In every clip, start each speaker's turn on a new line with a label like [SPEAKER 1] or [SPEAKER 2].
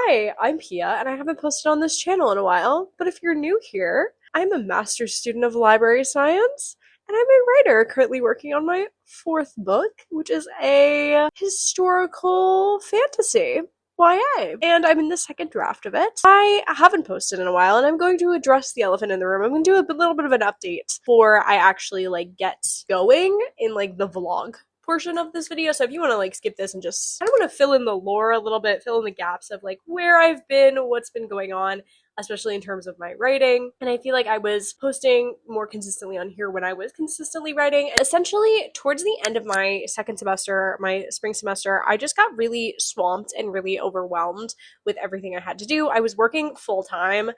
[SPEAKER 1] Hi, I'm Pia, and I haven't posted on this channel in a while, but if you're new here, I'm a master's student of library science, and I'm a writer currently working on my fourth book, which is a historical fantasy. YA. And I'm in the second draft of it. I haven't posted in a while, and I'm going to address the elephant in the room. I'm going to do a little bit of an update before I actually get going in the vlog portion of this video. So if you want to skip this and just, I want to fill in the lore a little bit, fill in the gaps of where I've been, what's been going on, especially in terms of my writing. And I feel like I was posting more consistently on here when I was consistently writing. Essentially, towards the end of my second semester, my spring semester, I just got really swamped and really overwhelmed with everything I had to do. I was working full-time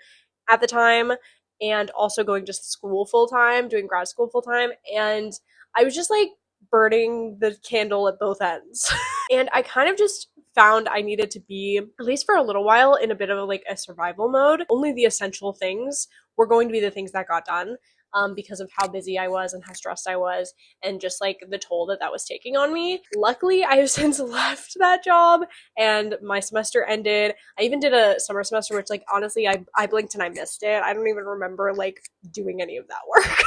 [SPEAKER 1] at the time and also going to school full-time, doing grad school full-time, and I was just burning the candle at both ends. And I kind of just found I needed to be, at least for a little while, in a bit of a survival mode. Only the essential things were going to be the things that got done, because of how busy I was and how stressed I was and just the toll that was taking on me. Luckily, I have since left that job and my semester ended. I even did a summer semester, which honestly, I blinked and I missed it. I don't even remember doing any of that work.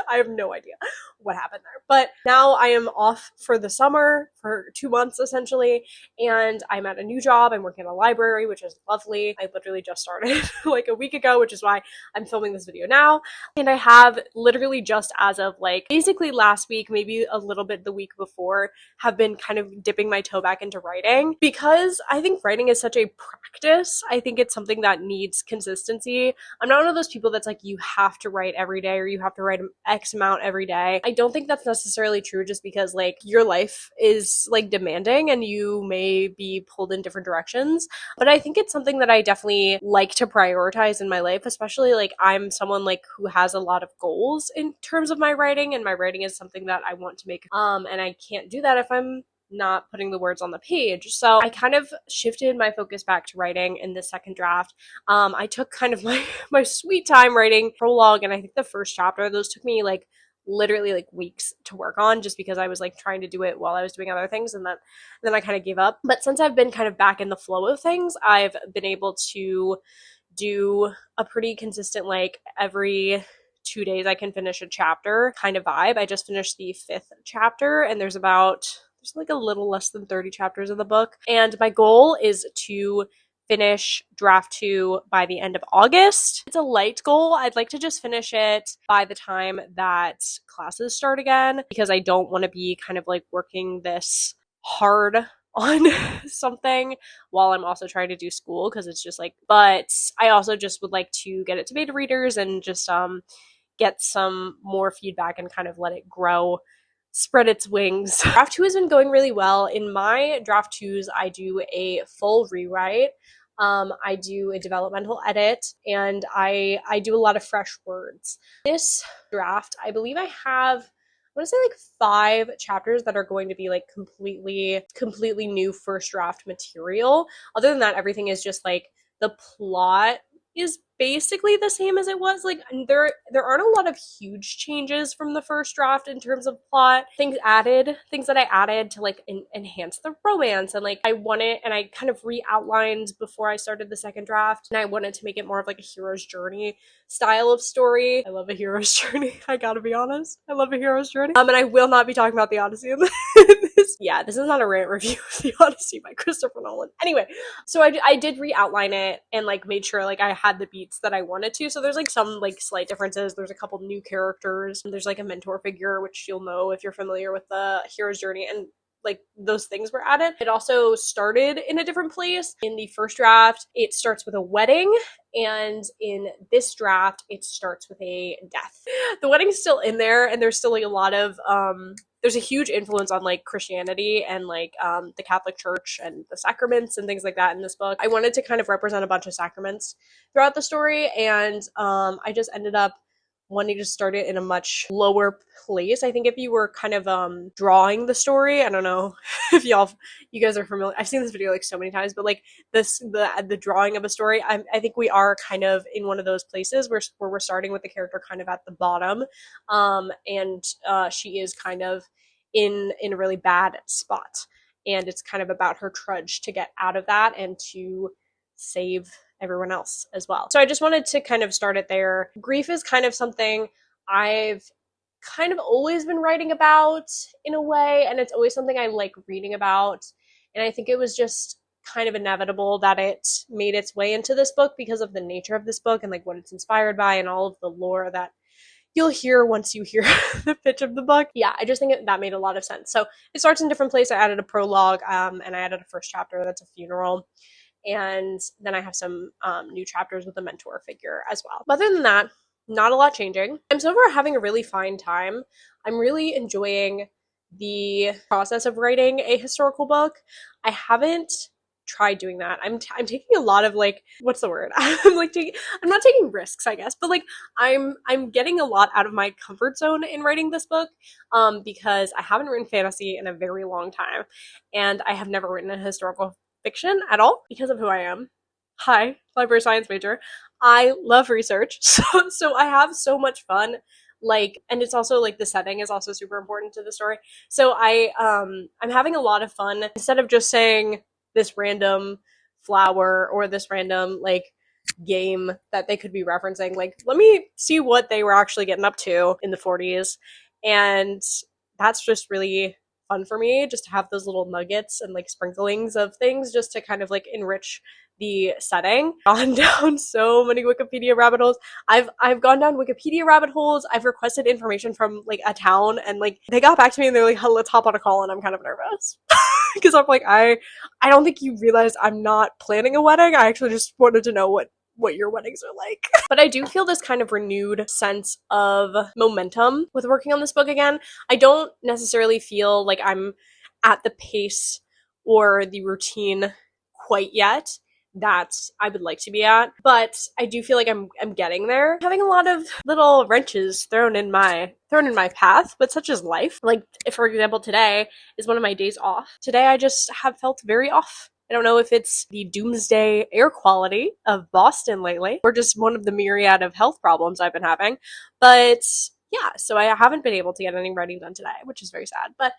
[SPEAKER 1] I have no idea what happened there. But now I am off for the summer for 2 months essentially, and I'm at a new job. I'm working at a library, which is lovely. I literally just started a week ago, which is why I'm filming this video now. And I have literally just as of basically last week, maybe a little bit the week before, have been kind of dipping my toe back into writing, because I think writing is such a practice. I think it's something that needs consistency. I'm not one of those people that's you have to write every day or you have to write X amount every day. I don't think that's necessarily true, just because your life is demanding and you may be pulled in different directions. But I think it's something that I definitely like to prioritize in my life, especially I'm someone who has a lot of goals in terms of my writing, and my writing is something that I want to make, and I can't do that if I'm not putting the words on the page. So I kind of shifted my focus back to writing in the second draft. I took kind of my sweet time writing prologue, and I think the first chapter, those took me literally weeks to work on, just because I was trying to do it while I was doing other things, and then I kind of gave up. But since I've been kind of back in the flow of things, I've been able to do a pretty consistent every 2 days I can finish a chapter kind of vibe. I just finished the 5th chapter, and there's a little less than 30 chapters of the book, and my goal is to finish draft 2 by the end of August. It's a light goal. I'd like to just finish it by the time that classes start again, because I don't want to be kind of working this hard on something while I'm also trying to do school, because it's just but I also just would like to get it to beta readers and just get some more feedback and kind of let it grow, spread its wings. Draft 2 has been going really well. In my draft 2s, I do a full rewrite. I do a developmental edit, and I do a lot of fresh words. This draft, I believe I want to say 5 chapters that are going to be completely new first draft material. Other than that, everything is just the plot is basically the same as it was. There aren't a lot of huge changes from the first draft in terms of plot. Things that I added to enhance the romance, and I wanted, and I kind of re-outlined before I started the second draft, and I wanted to make it more of a hero's journey style of story. I love a hero's journey. I gotta be honest. I love a hero's journey. And I will not be talking about the Odyssey in this. Yeah, this is not a rant review of the Odyssey by Christopher Nolan. Anyway, so I did re-outline it and made sure I had the beats that I wanted to. So there's some slight differences. There's a couple new characters. There's a mentor figure, which you'll know if you're familiar with the hero's journey, and those things were added. It also started in a different place. In the first draft, it starts with a wedding, and in this draft, it starts with a death. The wedding's still in there, and there's still a lot of there's a huge influence on Christianity and the Catholic Church and the sacraments and things like that in this book. I wanted to kind of represent a bunch of sacraments throughout the story, and I just ended up wanting to start it in a much lower place. I think if you were kind of drawing the story, I don't know if you guys are familiar. I've seen this video so many times, but the drawing of a story, I think we are kind of in one of those places where we're starting with the character kind of at the bottom, and she is kind of in a really bad spot, and it's kind of about her trudge to get out of that and to save everyone else as well. So I just wanted to kind of start it there. Grief is kind of something I've kind of always been writing about in a way, and it's always something I like reading about. And I think it was just kind of inevitable that it made its way into this book because of the nature of this book and like what it's inspired by and all of the lore that you'll hear once you hear the pitch of the book. Yeah, I just think that made a lot of sense. So it starts in different places. I added a prologue, and I added a first chapter that's a funeral. And then I have some new chapters with a mentor figure as well. But other than that, not a lot changing. I'm so far having a really fine time. I'm really enjoying the process of writing a historical book. I haven't tried doing that. I'm taking a lot of like, what's the word? I'm not taking risks, I guess, but like I'm getting a lot out of my comfort zone in writing this book, because I haven't written fantasy in a very long time, and I have never written a historical fiction at all because of who I am. Hi, library science major. I love research, so I have so much fun. Like, and it's also like the setting is also super important to the story. So I'm having a lot of fun instead of just saying this random flower or this random like game that they could be referencing. Like, let me see what they were actually getting up to in the 40s. And that's just really fun for me, just to have those little nuggets and like sprinklings of things just to kind of like enrich the setting. Gone down so many Wikipedia rabbit holes. I've gone down Wikipedia rabbit holes. I've requested information from like a town, and like they got back to me and they're like, let's hop on a call, and I'm kind of nervous. Because I'm like, I don't think you realize I'm not planning a wedding. I actually just wanted to know what your weddings are like. But I do feel this kind of renewed sense of momentum with working on this book again. I don't necessarily feel like I'm at the pace or the routine quite yet that I would like to be at, but I do feel like I'm getting there. Having a lot of little wrenches thrown in my path, but such is life. Like, if, for example, today is one of my days off. Today I just have felt very off. I don't know if it's the doomsday air quality of Boston lately, or just one of the myriad of health problems I've been having, but yeah, so I haven't been able to get any writing done today, which is very sad, but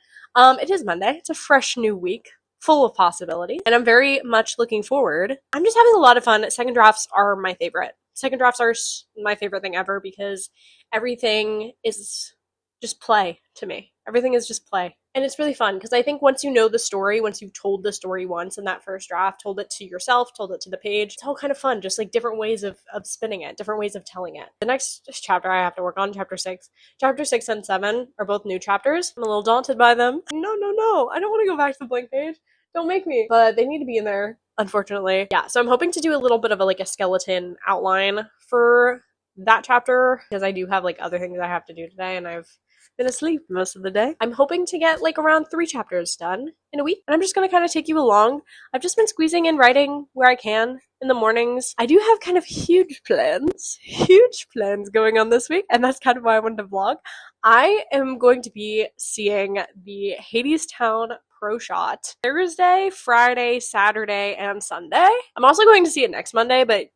[SPEAKER 1] it is Monday. It's a fresh new week, full of possibilities, and I'm very much looking forward. I'm just having a lot of fun. Second drafts are my favorite. Second drafts are my favorite thing ever because everything is just play to me. Everything is just play. And it's really fun because I think once you know the story, once you've told the story once in that first draft, told it to yourself, told it to the page, it's all kind of fun. Just like different ways of spinning it, different ways of telling it. The next chapter I have to work on, chapter 6. Chapter 6 and 7 are both new chapters. I'm a little daunted by them. No. I don't want to go back to the blank page. Don't make me. But they need to be in there, unfortunately. Yeah, so I'm hoping to do a little bit of a skeleton outline for that chapter because I do have like other things I have to do today, and I've been asleep most of the day. I'm hoping to get like around 3 chapters done in a week, and I'm just gonna kind of take you along. I've just been squeezing in writing where I can in the mornings. I do have kind of huge plans going on this week, and that's kind of why I wanted to vlog. I am going to be seeing the Hadestown Pro Shot Thursday, Friday, Saturday, and Sunday. I'm also going to see it next Monday, but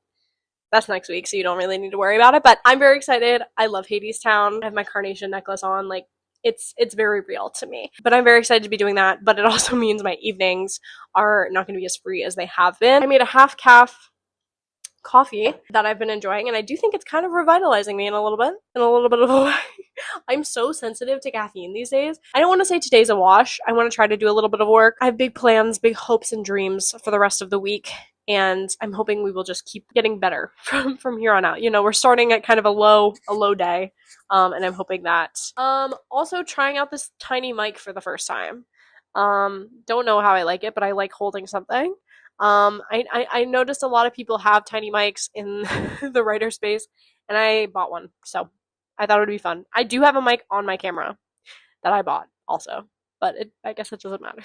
[SPEAKER 1] that's next week, so you don't really need to worry about it. But I'm very excited. I love Hadestown. I have my carnation necklace on. Like, it's very real to me. But I'm very excited to be doing that. But it also means my evenings are not going to be as free as they have been. I made a half-calf coffee that I've been enjoying, and I do think it's kind of revitalizing me in a little bit of a way. I'm so sensitive to caffeine these days. I don't want to say today's a wash. I want to try to do a little bit of work. I have big plans, big hopes and dreams for the rest of the week, and I'm hoping we will just keep getting better from here on out. You know, we're starting at kind of a low day, and I'm hoping that. Also trying out this tiny mic for the first time. Don't know how I like it, but I like holding something. I noticed a lot of people have tiny mics in the writer space, and I bought one, so I thought it would be fun. I do have a mic on my camera that I bought also, but I guess it doesn't matter.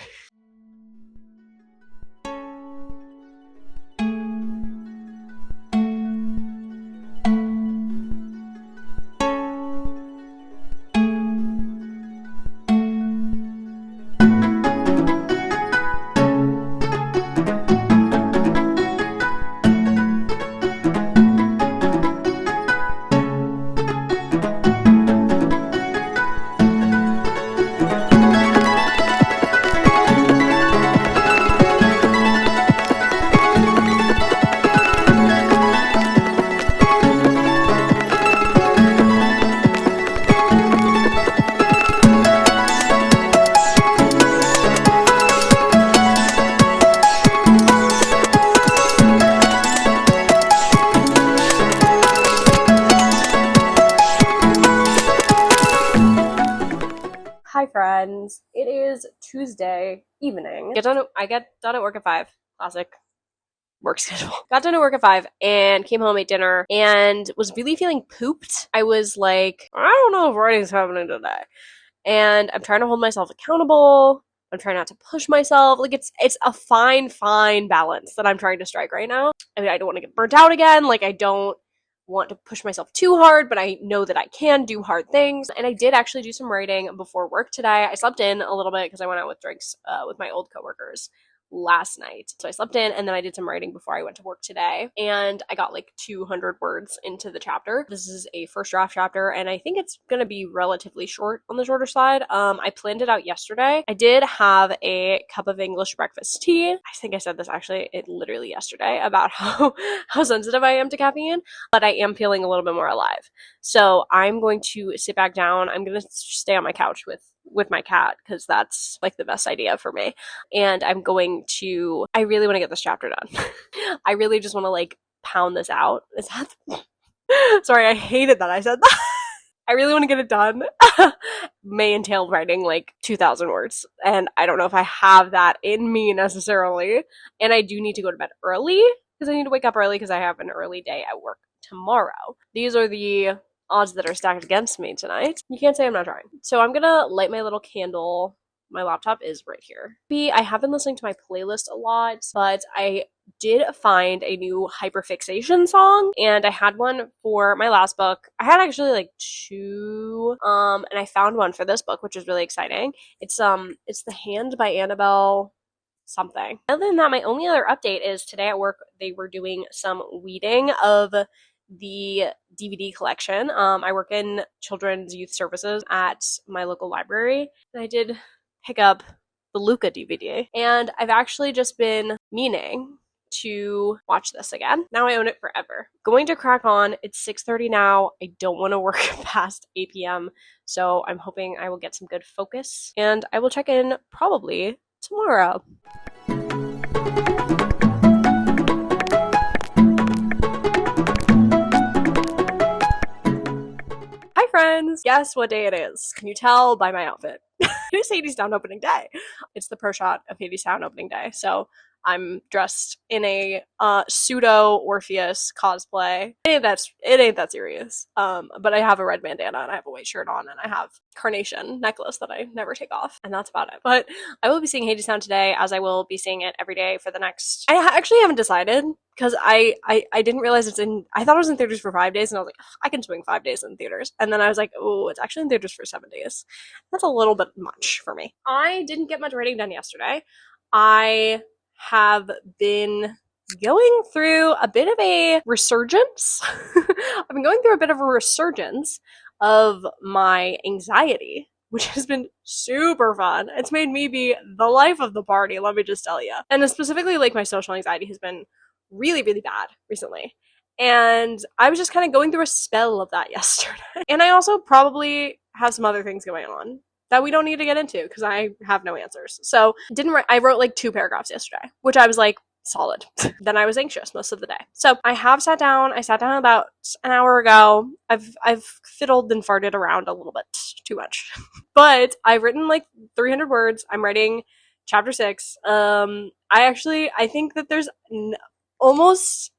[SPEAKER 1] Hi friends, it is Tuesday evening. I get done at work at 5. Classic work schedule. Got done at work at 5 and came home, ate dinner, and was really feeling pooped. I was like, I don't know if writing's happening today. And I'm trying to hold myself accountable. I'm trying not to push myself. Like it's a fine balance that I'm trying to strike right now. I mean, I don't want to get burnt out again. Like I don't want to push myself too hard, but I know that I can do hard things. And I did actually do some writing before work today. I slept in a little bit because I went out with drinks with my old coworkers last night. So I slept in and then I did some writing before I went to work today. And I got like 200 words into the chapter. This is a first draft chapter and I think it's going to be relatively short on the shorter side. I planned it out yesterday. I did have a cup of English breakfast tea. I think I said this actually literally yesterday about how sensitive I am to caffeine, but I am feeling a little bit more alive. So I'm going to sit back down. I'm going to stay on my couch with my cat because that's like the best idea for me. And I really want to get this chapter done. I really just want to like pound this out. Is that sorry, I hated that I said that. I really want to get it done. May entail writing like 2,000 words. And I don't know if I have that in me necessarily. And I do need to go to bed early because I need to wake up early because I have an early day at work tomorrow. These are the odds that are stacked against me tonight. You can't say I'm not trying. So I'm gonna light my little candle. My laptop is right here. I have been listening to my playlist a lot, but I did find a new hyperfixation song, and I had one for my last book. I had actually like 2, and I found one for this book, which is really exciting. It's The Hand by Annabelle something. Other than that, my only other update is today at work they were doing some weeding of the DVD collection. I work in children's youth services at my local library, and I did pick up the Luca DVD, and I've actually just been meaning to watch this again. Now I own it forever. Going to crack on. It's 6:30 now. I don't want to work past 8 p.m., so I'm hoping I will get some good focus, and I will check in probably tomorrow. Hi friends! Guess what day it is? Can you tell by my outfit? It is Hadestown opening day. It's the pro shot of Hadestown opening day. So I'm dressed in a pseudo Orpheus cosplay. It ain't that serious. But I have a red bandana and I have a white shirt on and I have carnation necklace that I never take off, and that's about it. But I will be seeing Hadestown today, as I will be seeing it every day for the next. I actually haven't decided because I didn't realize it's in. I thought it was in theaters for 5 days, and I was like, I can swing 5 days in theaters, and then I was like, oh, it's actually in theaters for 7 days. That's a little bit much for me. I didn't get much writing done yesterday. I have been going through a bit of a resurgence. I've been going through a bit of a resurgence of my anxiety, which has been super fun. It's made me be the life of the party, let me just tell you. And specifically, like, my social anxiety has been really, really bad recently. And I was just kind of going through a spell of that yesterday. And I also probably have some other things going on that we don't need to get into because I have no answers. So I wrote like 2 paragraphs yesterday, which I was like, solid. Then I was anxious most of the day. So I sat down about an hour ago. I've fiddled and farted around a little bit too much. But I've written like 300 words. I'm writing chapter 6. I think that there's almost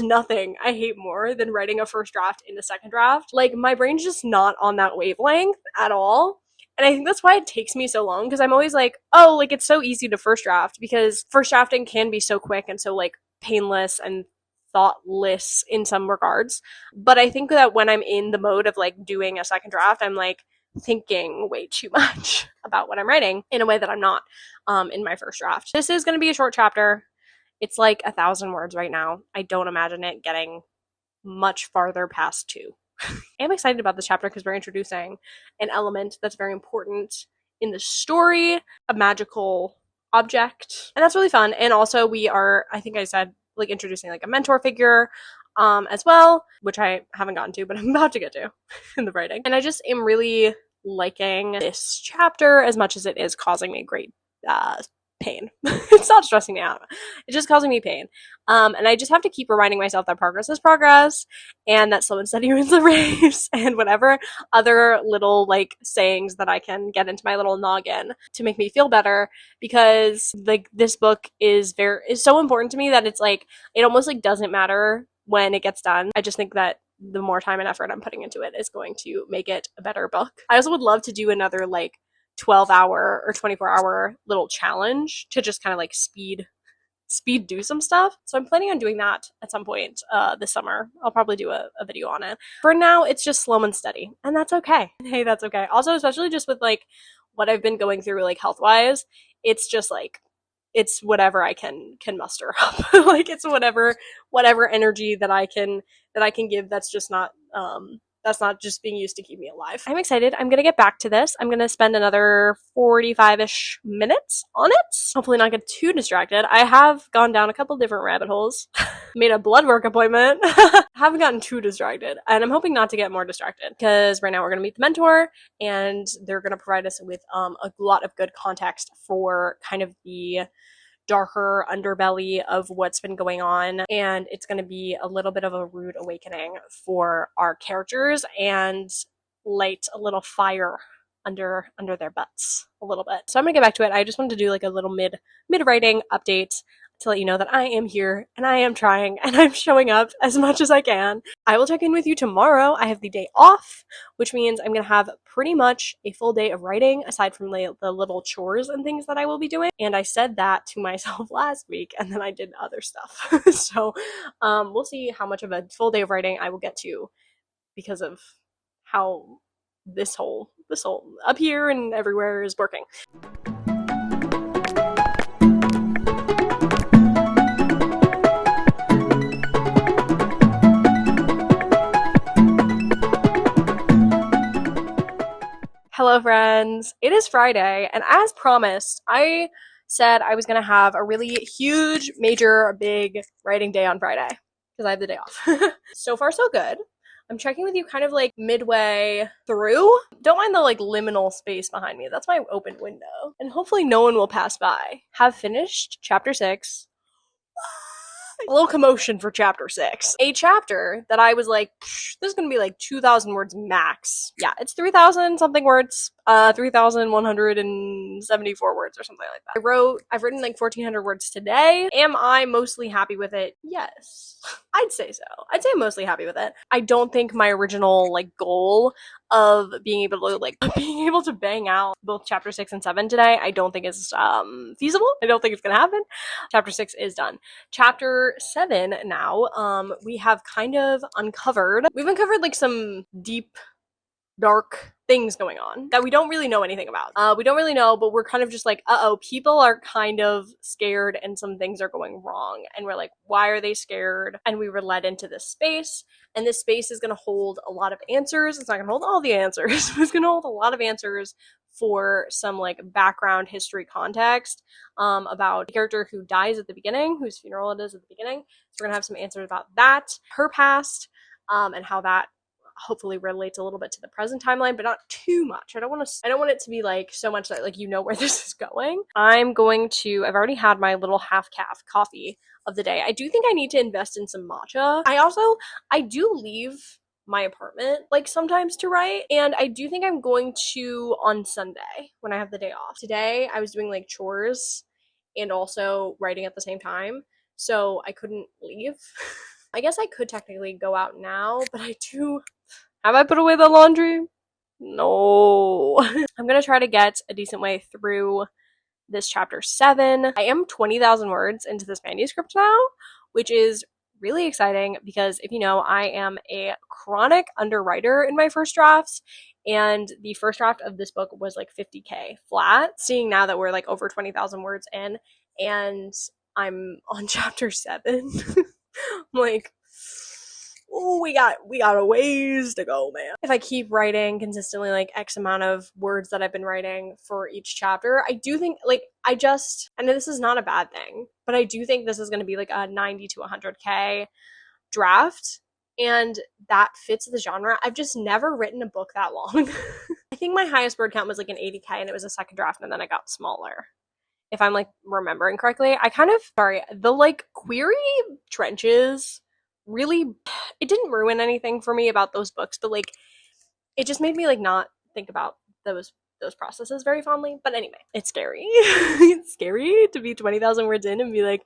[SPEAKER 1] nothing I hate more than writing a first draft in a second draft. Like, my brain's just not on that wavelength at all. And I think that's why it takes me so long, because I'm always like, oh, like, it's so easy to first draft, because first drafting can be so quick and so, like, painless and thoughtless in some regards. But I think that when I'm in the mode of, like, doing a second draft, I'm, like, thinking way too much about what I'm writing in a way that I'm not in my first draft. This is going to be a short chapter. It's, like, 1,000 words right now. I don't imagine it getting much farther past 2. I'm excited about this chapter because we're introducing an element that's very important in the story, a magical object, and that's really fun. And also we are, I think I said, like, introducing like a mentor figure as well, which I haven't gotten to, but I'm about to get to in the writing. And I just am really liking this chapter as much as it is causing me great pain. It's not stressing me out. It's just causing me pain. And I just have to keep reminding myself that progress is progress, and that slow and steady wins the race, and whatever other little like sayings that I can get into my little noggin to make me feel better, because like this book is so important to me that it's like it almost like doesn't matter when it gets done. I just think that the more time and effort I'm putting into it is going to make it a better book. I also would love to do another like 12-hour or 24-hour little challenge to just kind of like speed do some stuff. So I'm planning on doing that at some point this summer. I'll probably do a video on it. For now, it's just slow and steady, and that's okay. Hey, that's okay. Also, especially just with like what I've been going through like health-wise, it's just like it's whatever I can muster up. Like it's whatever energy that I can give that's not just being used to keep me alive. I'm excited. I'm gonna get back to this. I'm gonna spend another 45-ish minutes on it. Hopefully not get too distracted. I have gone down a couple different rabbit holes. Made a blood work appointment. Haven't gotten too distracted. And I'm hoping not to get more distracted, because right now we're gonna meet the mentor, and they're gonna provide us with a lot of good context for kind of the darker underbelly of what's been going on, and it's going to be a little bit of a rude awakening for our characters and light a little fire under their butts a little bit. So I'm gonna get back to it. I just wanted to do like a little mid writing update to let you know that I am here and I am trying and I'm showing up as much as I can. I will check in with you tomorrow. I have the day off, which means I'm going to have pretty much a full day of writing aside from the little chores and things that I will be doing. And I said that to myself last week, and then I did other stuff. So we'll see how much of a full day of writing I will get to, because of how this whole up here and everywhere is working. Hello friends, it is Friday, and as promised, I said I was going to have a really huge, major, big writing day on Friday, because I have the day off. So far so good. I'm checking with you kind of like midway through. Don't mind the like liminal space behind me, that's my open window. And hopefully no one will pass by. Have finished chapter 6. A little commotion for chapter 6. A chapter that I was like, this is gonna be like 2,000 words max. Yeah, it's 3,000 something words, 3,174 words or something like that. I've written like 1,400 words today. Am I mostly happy with it? Yes. I'd say so. I'd say I'm mostly happy with it. I don't think my original like goal of being able to bang out both chapter 6 and 7 today, I don't think is feasible. I don't think it's gonna happen. Chapter 6 is done. Chapter 7 now, we've uncovered like some deep, dark things going on that we don't really know anything about. We don't really know, but we're kind of just like, people are kind of scared and some things are going wrong. And we're like, why are they scared? And we were led into this space, and this space is going to hold a lot of answers. It's not going to hold all the answers, but it's going to hold a lot of answers for some like background history context about a character who dies at the beginning, whose funeral it is at the beginning. So we're going to have some answers about that, her past, and how that hopefully relates a little bit to the present timeline, but not too much. I don't want it to be like so much that like you know where this is going. I've already had my little half-calf coffee of the day. I do think I need to invest in some matcha. I do leave my apartment like sometimes to write, and I do think I'm going to on Sunday when I have the day off. Today I was doing like chores and also writing at the same time, so I couldn't leave. I guess I could technically go out now, but have I put away the laundry? No. I'm gonna try to get a decent way through this chapter 7. I am 20,000 words into this manuscript now, which is really exciting because if you know, I am a chronic underwriter in my first drafts, and the first draft of this book was like 50k flat. Seeing now that we're like over 20,000 words in and I'm on chapter 7, I'm like, oh, we got a ways to go, man. If I keep writing consistently like X amount of words that I've been writing for each chapter, I do think like I know this is not a bad thing, but I do think this is going to be like a 90 to 100k draft, and that fits the genre. I've just never written a book that long. I think my highest word count was like an 80k, and it was a second draft, and then it got smaller. if I'm like remembering correctly. I kind of, sorry, the like query trenches really, it didn't ruin anything for me about those books, but like it just made me like not think about those processes very fondly. But anyway, it's scary. It's scary to be 20,000 words in and be like,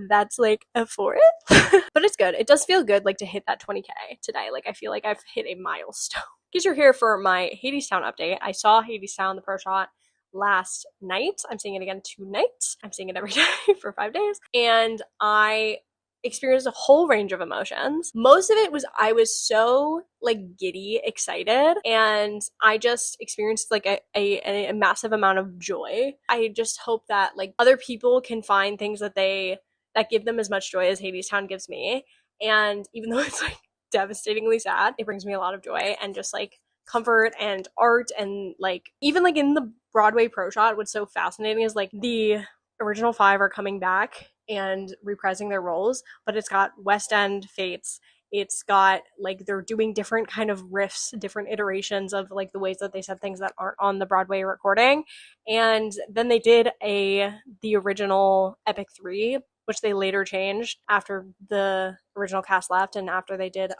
[SPEAKER 1] that's like a fourth. But it's good. It does feel good like to hit that 20k today. Like I feel like I've hit a milestone. Because you're here for my Hadestown update. I saw Hadestown, the pro shot, last night. I'm seeing it again tonight. I'm seeing it every day for 5 days. And I experienced a whole range of emotions. Most of it was I was so like giddy excited, and I just experienced like a massive amount of joy. I just hope that like other people can find things that give them as much joy as Hadestown gives me. And even though it's like devastatingly sad, it brings me a lot of joy and just like comfort and art. And like even like in the Broadway pro shot, what's so fascinating is like the original 5 are coming back and reprising their roles, but it's got West End fates. It's got like they're doing different kind of riffs, different iterations of like the ways that they said things that aren't on the Broadway recording. And then they did the original Epic 3, which they later changed after the original cast left and after they did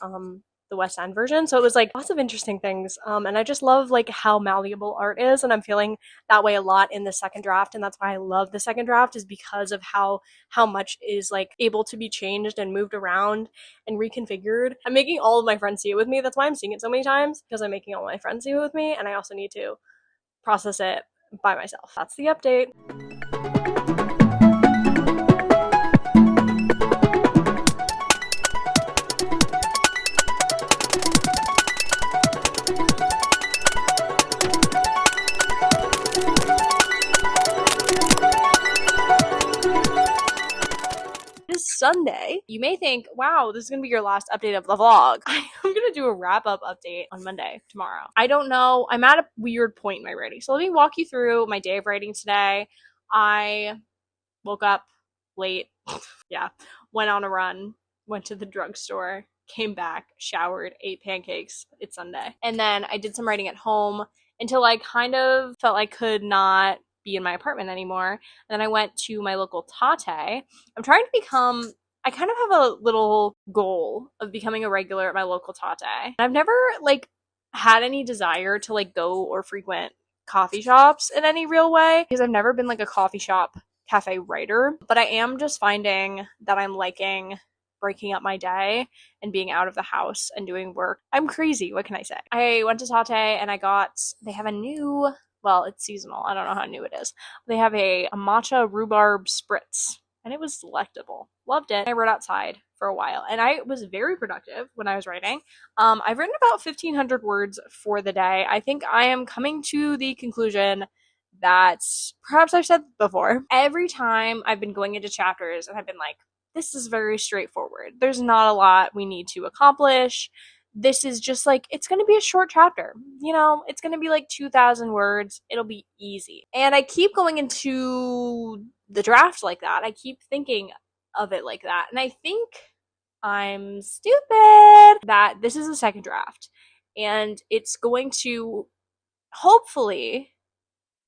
[SPEAKER 1] the West End version. So it was like lots of interesting things. And I just love like how malleable art is. And I'm feeling that way a lot in the second draft. And that's why I love the second draft, is because of how much is like able to be changed and moved around and reconfigured. I'm making all of my friends see it with me. That's why I'm seeing it so many times, because I'm making all my friends see it with me. And I also need to process it by myself. That's the update. Sunday. You may think, wow, this is going to be your last update of the vlog. I'm going to do a wrap-up update on Monday, tomorrow. I don't know. I'm at a weird point in my writing. So let me walk you through my day of writing today. I woke up late. Yeah. Went on a run. Went to the drugstore. Came back. Showered. Ate pancakes. It's Sunday. And then I did some writing at home until I kind of felt I could not be in my apartment anymore. And then I went to my local tate. I'm trying to become, I kind of have a little goal of becoming a regular at my local tate. I've never like had any desire to like go or frequent coffee shops in any real way, because I've never been like a coffee shop cafe writer, but I am just finding that I'm liking breaking up my day and being out of the house and doing work. I'm crazy. What can I say? I went to tate and they have a new, well, it's seasonal. I don't know how new it is. They have a matcha rhubarb spritz, and it was delectable. Loved it. I wrote outside for a while, and I was very productive when I was writing. I've written about 1,500 words for the day. I think I am coming to the conclusion that perhaps I've said before. Every time I've been going into chapters and I've been like, this is very straightforward. There's not a lot we need to accomplish. This is just like, it's going to be a short chapter. You know, it's going to be like 2,000 words. It'll be easy. And I keep going into the draft like that. I keep thinking of it like that. And I think I'm stupid that this is a second draft. And it's going to hopefully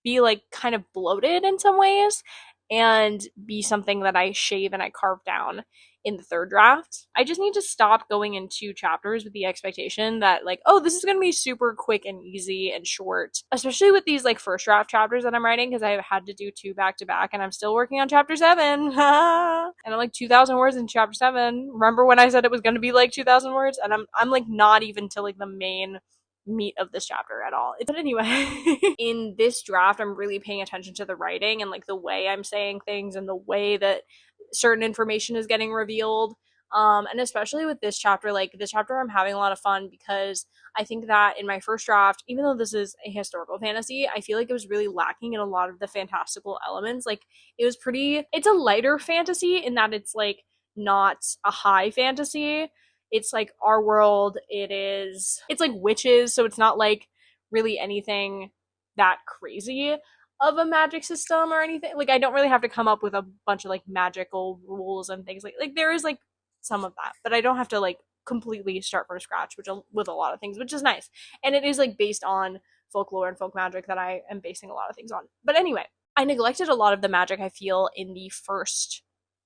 [SPEAKER 1] be like kind of bloated in some ways and be something that I shave and I carve down in the third draft. I just need to stop going into chapters with the expectation that like, oh, this is going to be super quick and easy and short, especially with these like first draft chapters that I'm writing, because I've had to do 2 back to back and I'm still working on chapter 7. And I'm like 2,000 words in chapter 7. Remember when I said it was going to be like 2,000 words? And I'm like not even to like the main meat of this chapter at all. But anyway, in this draft, I'm really paying attention to the writing and like the way I'm saying things and the way that certain information is getting revealed. And especially with this chapter, like this chapter, I'm having a lot of fun because I think that in my first draft, even though this is a historical fantasy, I feel like it was really lacking in a lot of the fantastical elements. Like it's a lighter fantasy in that it's like not a high fantasy. It's like our world. It's like witches, so it's not like really anything that crazy of a magic system or anything. Like I don't really have to come up with a bunch of like magical rules and things like there is like some of that, but I don't have to like completely start from scratch, with a lot of things, which is nice. And it is like based on folklore and folk magic that I am basing a lot of things on. But anyway, I neglected a lot of the magic, I feel, in the first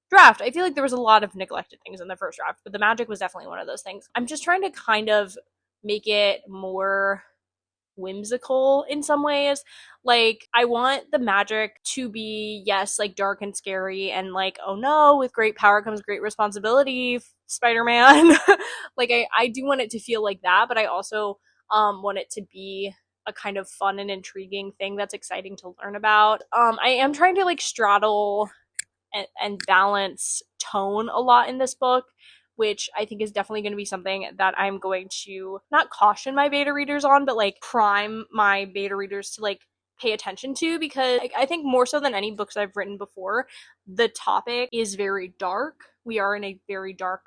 [SPEAKER 1] draft. I feel like there was a lot of neglected things in the first draft, but the magic was definitely one of those things. I'm just trying to kind of make it more whimsical in some ways. Like, I want the magic to be, yes, like dark and scary and like, oh no, with great power comes great responsibility, Spider-Man. Like, I do want it to feel like that, but I also want it to be a kind of fun and intriguing thing that's exciting to learn about. I am trying to like straddle and balance tone a lot in this book, which I think is definitely going to be something that I'm going to not caution my beta readers on, but like prime my beta readers to like pay attention to, because I think more so than any books I've written before, the topic is very dark. We are in a very dark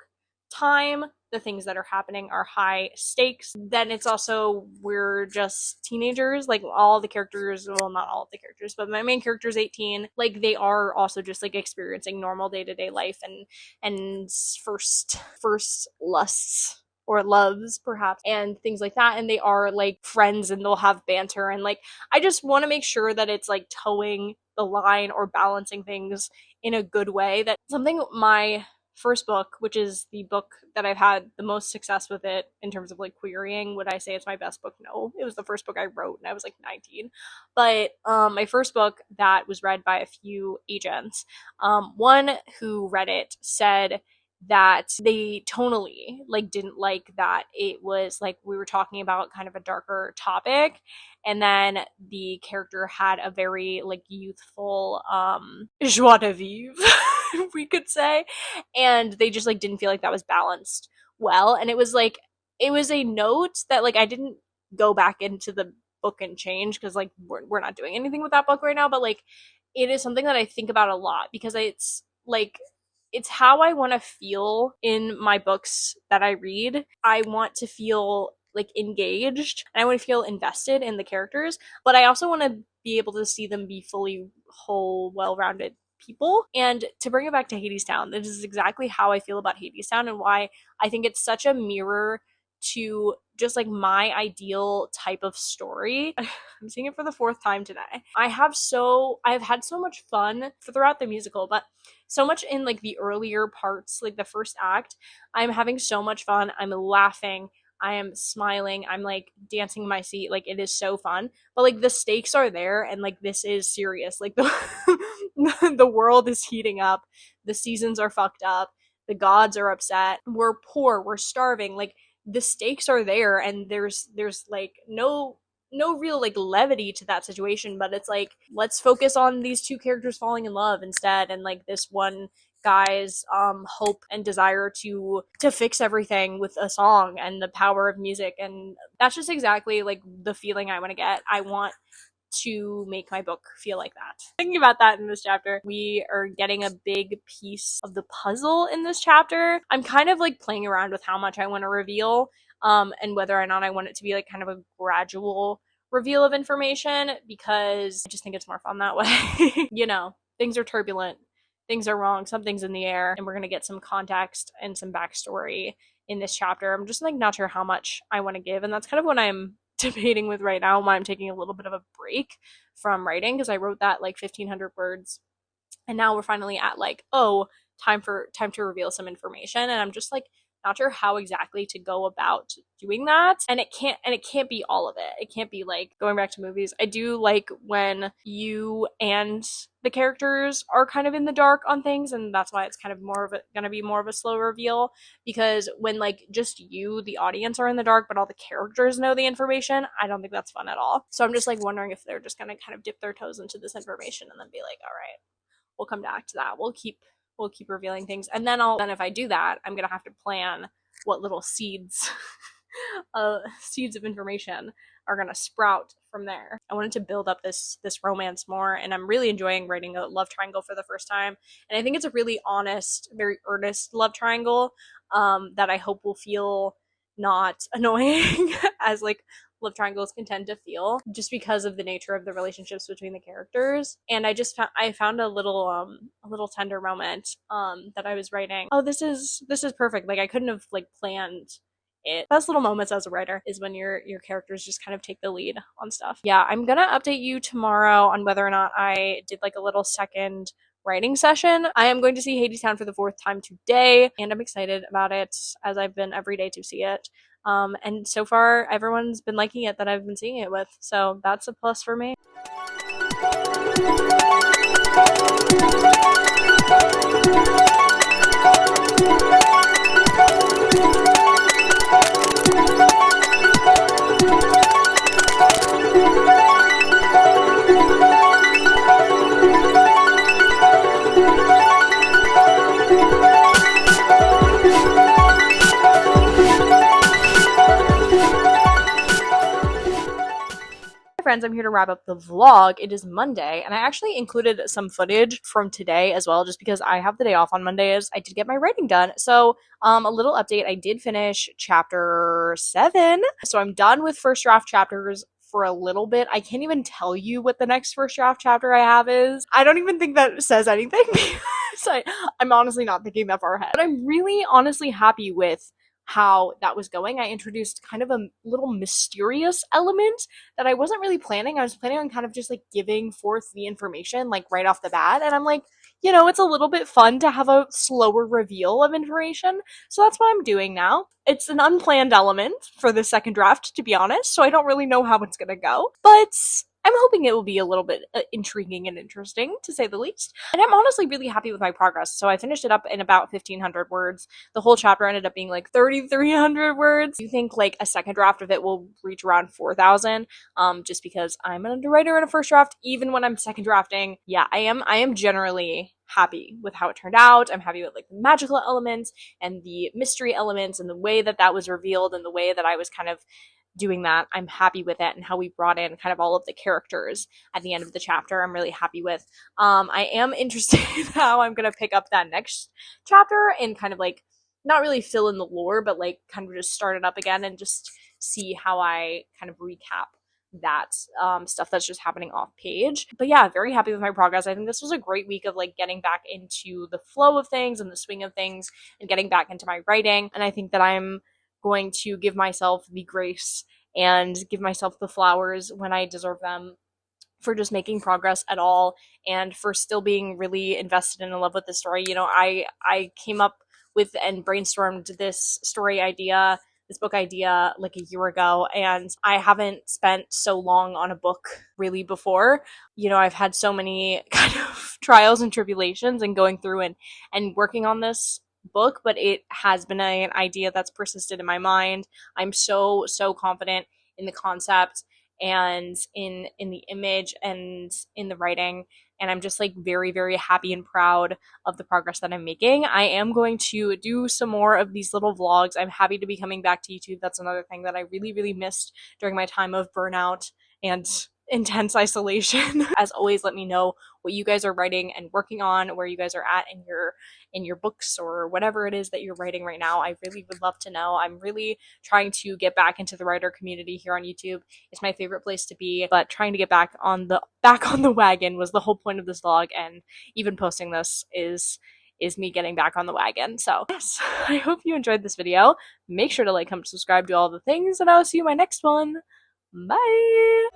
[SPEAKER 1] time. The things that are happening are high stakes. Then it's also, we're just teenagers. Like, all the characters, well, not all of the characters, but my main character is 18. Like, they are also just like experiencing normal day-to-day life and first lusts or loves, perhaps, and things like that. And they are like friends and they'll have banter. And like, I just want to make sure that it's like towing the line or balancing things in a good way. That something my first book, which is the book that I've had the most success with it in terms of like querying. Would I say it's my best book? No. It was the first book I wrote and I was like 19. But my first book that was read by a few agents, one who read it said that they tonally like didn't like that it was like we were talking about kind of a darker topic, and then the character had a very like youthful joie de vivre we could say, and they just like didn't feel like that was balanced well. And it was like, it was a note that like I didn't go back into the book and change, because like we're not doing anything with that book right now, but like it is something that I think about a lot, because it's like, it's how I want to feel in my books that I read. I want to feel like engaged and I want to feel invested in the characters, but I also want to be able to see them be fully whole, well-rounded people. And to bring it back to Hadestown, this is exactly how I feel about Hadestown and why I think it's such a mirror to just like my ideal type of story. I'm seeing it for the fourth time today. I've had so much fun throughout the musical, but so much in like the earlier parts, like the first act. I'm having so much fun. I'm laughing. I am smiling. I'm like dancing in my seat. Like, it is so fun. But like the stakes are there and like this is serious. Like the the world is heating up. The seasons are fucked up. The gods are upset. We're poor. We're starving. Like, the stakes are there, and there's like no real like levity to that situation, but it's like, let's focus on these two characters falling in love instead, and like this one guy's hope and desire to fix everything with a song and the power of music. And that's just exactly like the feeling I want to get. I want to make my book feel like that. Thinking about that in this chapter, we are getting a big piece of the puzzle in this chapter. I'm kind of like playing around with how much I want to reveal, and whether or not I want it to be like kind of a gradual reveal of information, because I just think it's more fun that way. You know, things are turbulent, things are wrong, something's in the air, and we're gonna get some context and some backstory in this chapter. I'm just like not sure how much I want to give, and that's kind of what I'm debating with right now, why I'm taking a little bit of a break from writing, because I wrote that like 1,500 words, and now we're finally at like, oh, time to reveal some information, and I'm just like not sure how exactly to go about doing that. And it can't be all of it. It can't be like, going back to movies, I do like when you and the characters are kind of in the dark on things, and that's why it's kind of gonna be more of a slow reveal, because when like just you, the audience, are in the dark but all the characters know the information, I don't think that's fun at all. So I'm just like wondering if they're just gonna kind of dip their toes into this information and then be like, all right, we'll come back to that. We'll keep revealing things, and then if I do that, I'm gonna have to plan what little seeds seeds of information are gonna sprout from there. I wanted to build up this romance more, and I'm really enjoying writing a love triangle for the first time, and I think it's a really honest, very earnest love triangle that I hope will feel not annoying as like love triangles can tend to feel, just because of the nature of the relationships between the characters. And I found a little tender moment that I was writing. Oh, this is perfect. Like, I couldn't have like planned it. Best little moments as a writer is when your characters just kind of take the lead on stuff. Yeah, I'm gonna update you tomorrow on whether or not I did like a little second writing session. I am going to see Hadestown for the 4th time today, and I'm excited about it, as I've been every day to see it. And so far, everyone's been liking it that I've been seeing it with, so that's a plus for me. Friends, I'm here to wrap up the vlog. It is Monday, and I actually included some footage from today as well, just because I have the day off on Mondays. I did get my writing done. So a little update, I did finish chapter 7. So I'm done with first draft chapters for a little bit. I can't even tell you what the next first draft chapter I have is. I don't even think that says anything. So I'm honestly not thinking that far ahead. But I'm really honestly happy with how that was going. I introduced kind of a little mysterious element that I wasn't really planning. I was planning on kind of just like giving forth the information like right off the bat, and I'm like, you know, it's a little bit fun to have a slower reveal of information, so that's what I'm doing now. It's an unplanned element for the second draft, to be honest, so I don't really know how it's gonna go, but I'm hoping it will be a little bit intriguing and interesting, to say the least. And I'm honestly really happy with my progress. So I finished it up in about 1,500 words. The whole chapter ended up being like 3,300 words. You think like a second draft of it will reach around 4,000, just because I'm an underwriter in a first draft. Even when I'm second drafting, yeah, I am generally happy with how it turned out. I'm happy with like the magical elements and the mystery elements and the way that that was revealed and the way that I was kind of doing that. I'm happy with it, and how we brought in kind of all of the characters at the end of the chapter I'm really happy with. I am interested in how I'm gonna pick up that next chapter and kind of like not really fill in the lore, but like kind of just start it up again and just see how I kind of recap that stuff that's just happening off page. But yeah, very happy with my progress. I think this was a great week of like getting back into the flow of things and the swing of things and getting back into my writing, and I think that I'm going to give myself the grace and give myself the flowers when I deserve them for just making progress at all, and for still being really invested and in love with the story. You know, I came up with and brainstormed this story idea, this book idea, like a year ago, and I haven't spent so long on a book really before. You know, I've had so many kind of trials and tribulations and going through and working on this book, but it has been an idea that's persisted in my mind. I'm so confident in the concept and in the image and in the writing, and I'm just like very happy and proud of the progress that I'm making. I am going to do some more of these little vlogs. I'm happy to be coming back to YouTube. That's another thing that I really missed during my time of burnout and intense isolation. As always, let me know what you guys are writing and working on, where you guys are at in your books or whatever it is that you're writing right now. I really would love to know. I'm really trying to get back into the writer community here on YouTube. It's my favorite place to be, but trying to get back on the wagon was the whole point of this vlog, and even posting this is me getting back on the wagon. So yes, I hope you enjoyed this video. Make sure to like, comment, subscribe, do all the things, and I'll see you in my next one. Bye!